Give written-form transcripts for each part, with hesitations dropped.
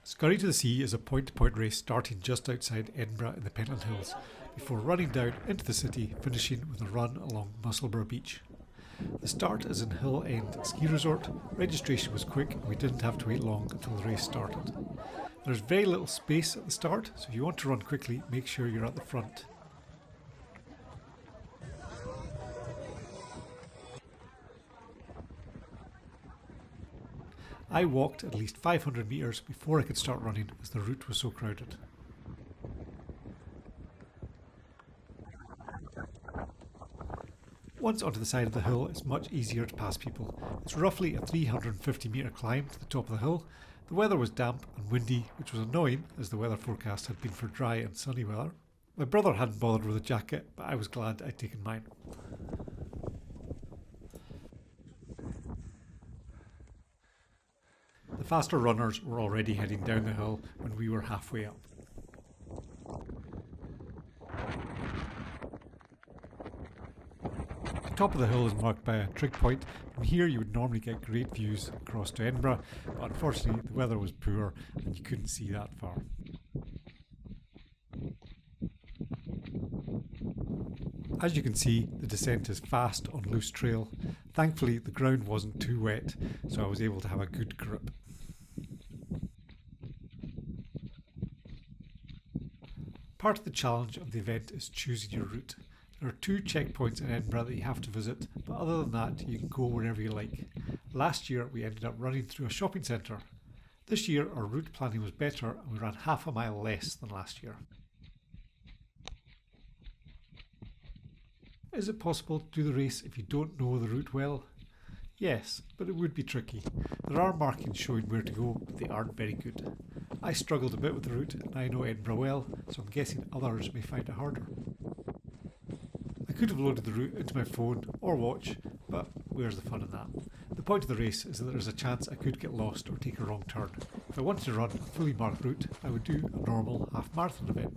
Scurry to the Sea is a point-to-point race starting just outside Edinburgh in the Pentland Hills, before running down into the city, finishing with a run along Musselburgh Beach. The start is in Hill End Ski Resort. Registration was quick and we didn't have to wait long until the race started. There's very little space at the start, so if you want to run quickly, make sure you're at the front. I walked at least 500 metres before I could start running as the route was so crowded. Once onto the side of the hill, it's much easier to pass people. It's roughly a 350 metre climb to the top of the hill. The weather was damp and windy, which was annoying as the weather forecast had been for dry and sunny weather. My brother hadn't bothered with a jacket, but I was glad I'd taken mine. The faster runners were already heading down the hill when we were halfway up. The top of the hill is marked by a trig point. From here you would normally get great views across to Edinburgh, but unfortunately the weather was poor and you couldn't see that far. As you can see, the descent is fast on loose trail. Thankfully the ground wasn't too wet, so I was able to have a good grip. Part of the challenge of the event is choosing your route. There are 2 checkpoints in Edinburgh that you have to visit, but other than that you can go wherever you like. Last year we ended up running through a shopping centre. This year our route planning was better and we ran half a mile less than last year. Is it possible to do the race if you don't know the route well? Yes, but it would be tricky. There are markings showing where to go, but they aren't very good. I struggled a bit with the route and I know Edinburgh well, so I'm guessing others may find it harder. I could have loaded the route into my phone or watch, but where's the fun in that? The point of the race is that there's a chance I could get lost or take a wrong turn. If I wanted to run a fully marked route, I would do a normal half marathon event.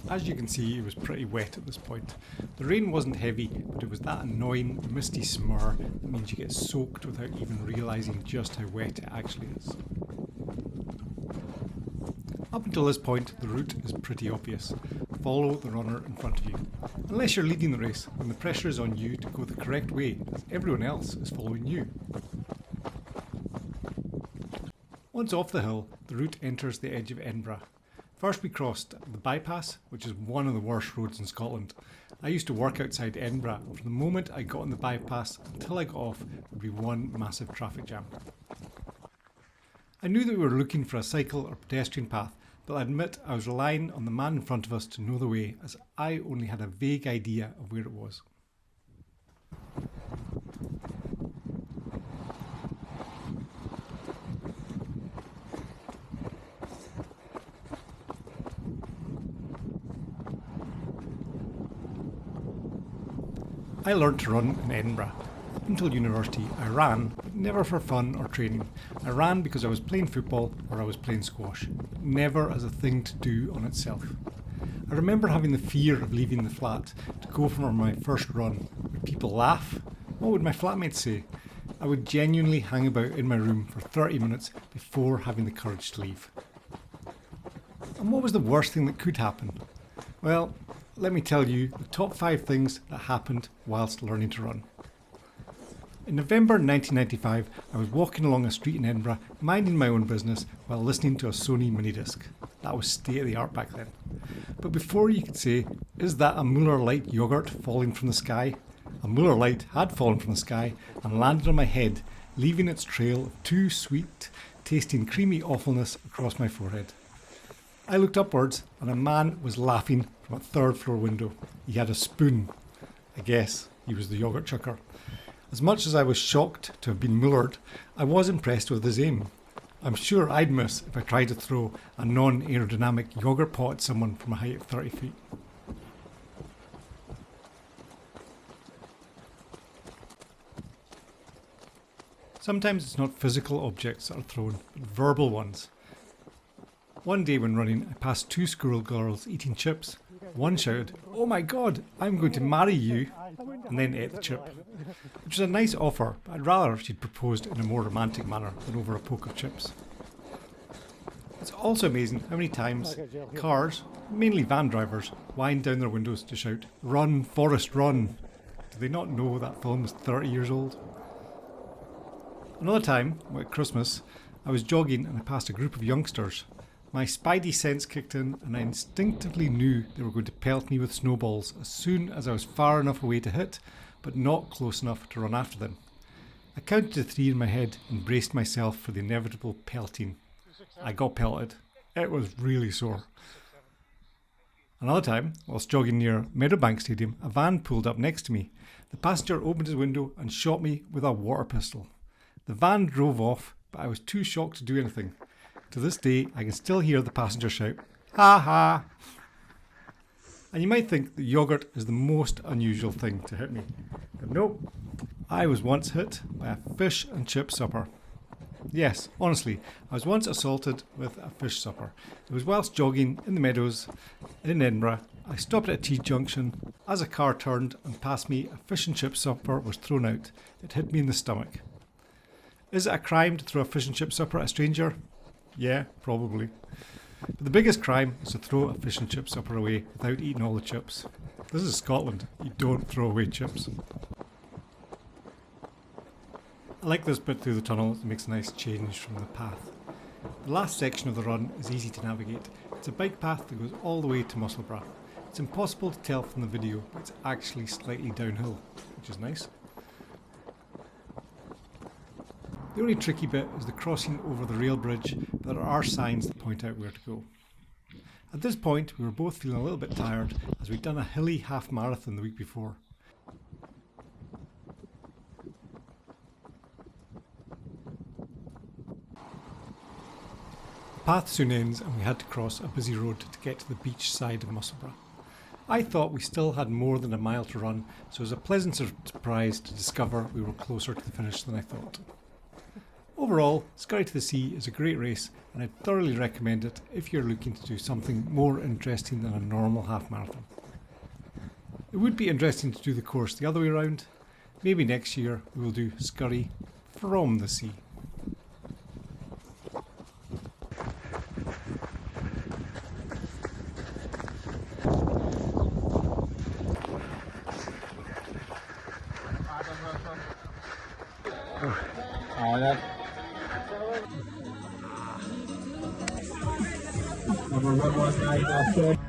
As you can see, it was pretty wet at this point. The rain wasn't heavy, but it was that annoying misty smur that means you get soaked without even realising just how wet it actually is. Up until this point, the route is pretty obvious. Follow the runner in front of you. Unless you're leading the race, when the pressure is on you to go the correct way, as everyone else is following you. Once off the hill, the route enters the edge of Edinburgh. First we crossed the bypass, which is one of the worst roads in Scotland. I used to work outside Edinburgh, and from the moment I got on the bypass until I got off would be one massive traffic jam. I knew that we were looking for a cycle or pedestrian path, but I admit I was relying on the man in front of us to know the way, as I only had a vague idea of where it was. I learned to run in Edinburgh. Up until university I ran, but never for fun or training. I ran because I was playing football or I was playing squash, but never as a thing to do on itself. I remember having the fear of leaving the flat to go for my first run. Would people laugh? What would my flatmates say? I would genuinely hang about in my room for 30 minutes before having the courage to leave. And what was the worst thing that could happen? Well, let me tell you the top 5 things that happened whilst learning to run. In November 1995, I was walking along a street in Edinburgh, minding my own business while listening to a Sony minidisc. That was state of the art back then. But before you could say, is that a Muller Lite yogurt falling from the sky? A Muller Lite had fallen from the sky and landed on my head, leaving its trail of 2 sweet, tasting creamy awfulness across my forehead. I looked upwards and a man was laughing from a 3rd floor window. He had a spoon. I guess he was the yogurt chucker. As much as I was shocked to have been mullered, I was impressed with his aim. I'm sure I'd miss if I tried to throw a non-aerodynamic yogurt pot at someone from a height of 30 feet. Sometimes it's not physical objects that are thrown, but verbal ones. One day when running, I passed 2 schoolgirls eating chips. One shouted, "Oh my God, I'm going to marry you." and then ate the chip, which was a nice offer, but I'd rather she'd proposed in a more romantic manner than over a poke of chips. It's also amazing how many times cars, mainly van drivers, wind down their windows to shout, "Run, Forrest, run!" Do they not know that film is 30 years old? Another time, at Christmas, I was jogging and I passed a group of youngsters. My spidey sense kicked in and I instinctively knew they were going to pelt me with snowballs as soon as I was far enough away to hit, but not close enough to run after them. I counted to 3 in my head and braced myself for the inevitable pelting. I got pelted. It was really sore. Another time, whilst jogging near Meadowbank Stadium, a van pulled up next to me. The passenger opened his window and shot me with a water pistol. The van drove off, but I was too shocked to do anything. To this day, I can still hear the passenger shout, "Ha ha!" And you might think that yogurt is the most unusual thing to hit me. But nope, I was once hit by a fish and chip supper. Yes, honestly, I was once assaulted with a fish supper. It was whilst jogging in the meadows in Edinburgh. I stopped at a T-junction. As a car turned and passed me, a fish and chip supper was thrown out. It hit me in the stomach. Is it a crime to throw a fish and chip supper at a stranger? Yeah, probably. But the biggest crime is to throw a fish and chip supper away without eating all the chips. This is Scotland. You don't throw away chips. I like this bit through the tunnel. It makes a nice change from the path. The last section of the run is easy to navigate. It's a bike path that goes all the way to Musselburgh. It's impossible to tell from the video, but it's actually slightly downhill, which is nice. The only tricky bit is the crossing over the rail bridge, but there are signs that point out where to go. At this point, we were both feeling a little bit tired as we'd done a hilly half marathon the week before. The path soon ends and we had to cross a busy road to get to the beach side of Musselburgh. I thought we still had more than a mile to run, so it was a pleasant surprise to discover we were closer to the finish than I thought. Overall, Scurry to the Sea is a great race and I'd thoroughly recommend it if you're looking to do something more interesting than a normal half marathon. It would be interesting to do the course the other way around. Maybe next year we will do Scurry from the sea. Number 119.